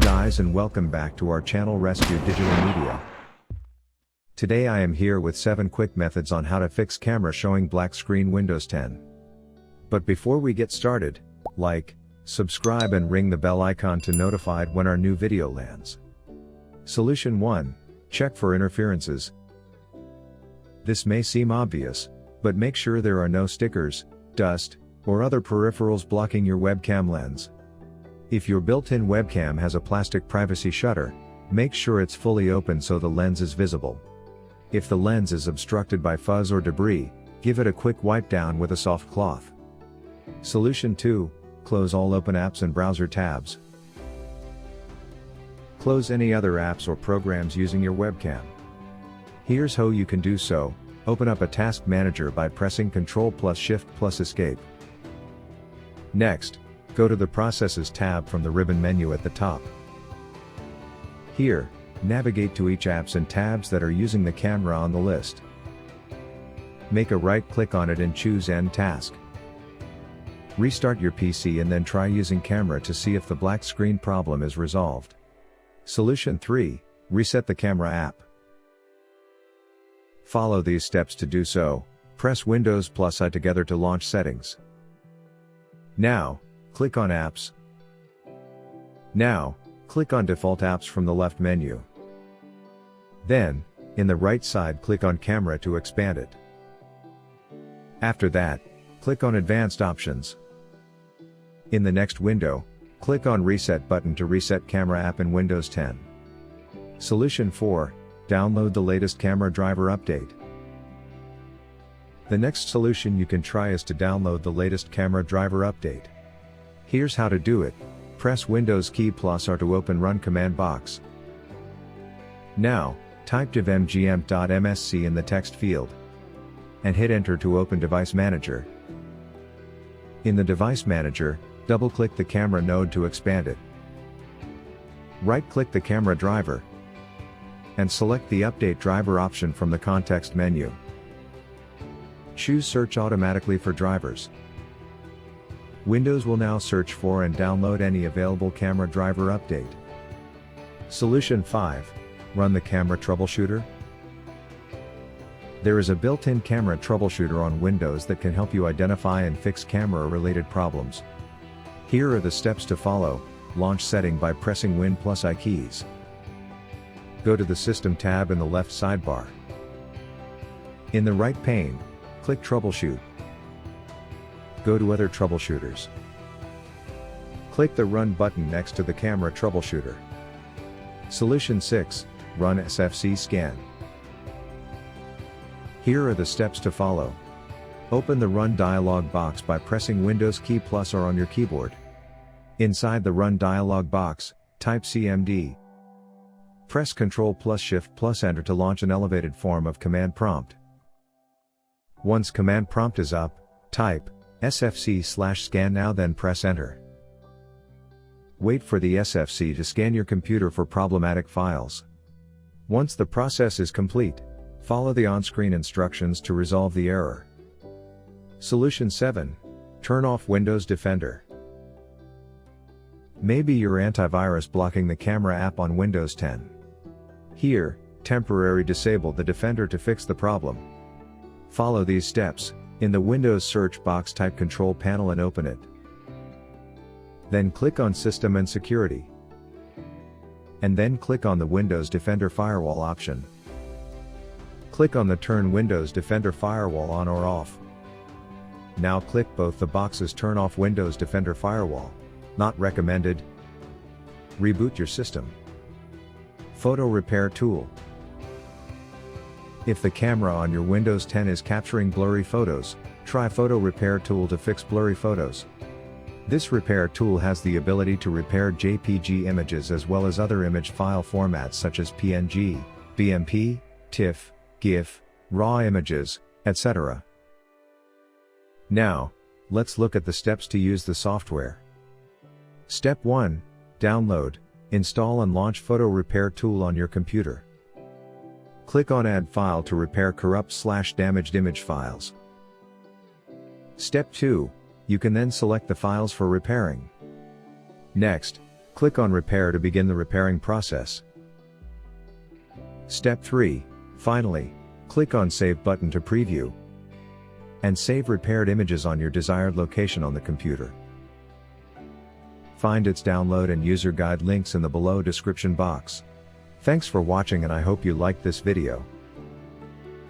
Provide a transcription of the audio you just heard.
guys, and welcome back to our channel Rescue Digital Media. Today I am here with 7 quick methods on how to fix camera showing black screen Windows 10. But before we get started, like, subscribe and ring the bell icon to notified when our new video lands. Solution 1. Check for interferences. This may seem obvious, but make sure there are no stickers, dust, or other peripherals blocking your webcam lens. If your built-in webcam has a plastic privacy shutter, make sure it's fully open so the lens is visible. If the lens is obstructed by fuzz or debris, give it a quick wipe down with a soft cloth. Solution 2. Close all open apps and browser tabs. Close any other apps or programs using your webcam. Here's how you can do so. Open up a task manager by pressing Ctrl+Shift+Escape. Next, go to the Processes tab from the ribbon menu at the top. Here, navigate to each apps and tabs that are using the camera on the list. Make a right-click on it and choose End Task. Restart your PC and then try using camera to see if the black screen problem is resolved. Solution 3. Reset the camera app. Follow these steps to do so. Press Windows+I together to launch settings. Now, click on Apps. Now, click on Default Apps from the left menu. Then, in the right side, click on Camera to expand it. After that, click on Advanced Options. In the next window, click on Reset button to reset Camera app in Windows 10. Solution 4. Download the latest camera driver update. The next solution you can try is to download the latest camera driver update. Here's how to do it. Press Windows key +R to open Run command box. Now, type divmgm.msc in the text field. And hit Enter to open Device Manager. In the Device Manager, double-click the camera node to expand it. Right-click the camera driver. And select the Update Driver option from the context menu. Choose Search automatically for drivers. Windows will now search for and download any available camera driver update. Solution 5. Run the camera troubleshooter. There is a built-in camera troubleshooter on Windows that can help you identify and fix camera-related problems. Here are the steps to follow. Launch setting by pressing Win+I keys. Go to the System tab in the left sidebar. In the right pane, click Troubleshoot. Go to Other Troubleshooters. Click the Run button next to the camera troubleshooter. Solution 6. Run SFC Scan. Here are the steps to follow. Open the Run dialog box by pressing Windows key +R on your keyboard. Inside the Run dialog box, type CMD. Press Ctrl+Shift+Enter to launch an elevated form of command prompt. Once command prompt is up, type SFC/scan now, then press Enter. Wait for the SFC to scan your computer for problematic files. Once the process is complete, follow the on-screen instructions to resolve the error. Solution 7. Turn off Windows Defender. Maybe your antivirus blocking the camera app on Windows 10. Here, temporarily disable the Defender to fix the problem. Follow these steps. In the Windows search box, type Control Panel and open it. Then click on System and Security. And then click on the Windows Defender Firewall option. Click on the Turn Windows Defender Firewall on or off. Now click both the boxes Turn off Windows Defender Firewall. Not recommended. Reboot your system. Photo Repair Tool. If the camera on your Windows 10 is capturing blurry photos, try Photo Repair Tool to fix blurry photos. This repair tool has the ability to repair JPG images as well as other image file formats such as PNG, BMP, TIFF, GIF, RAW images, etc. Now, let's look at the steps to use the software. Step 1. Download, install and launch Photo Repair Tool on your computer. Click on Add File to repair corrupt/damaged image files. Step 2. You can then select the files for repairing. Next, Click on Repair to begin the repairing process. Step 3. Finally, click on Save button to preview and save repaired images on your desired location on the computer. Find its download and user guide links in the below description box. Thanks for watching, and I hope you liked this video.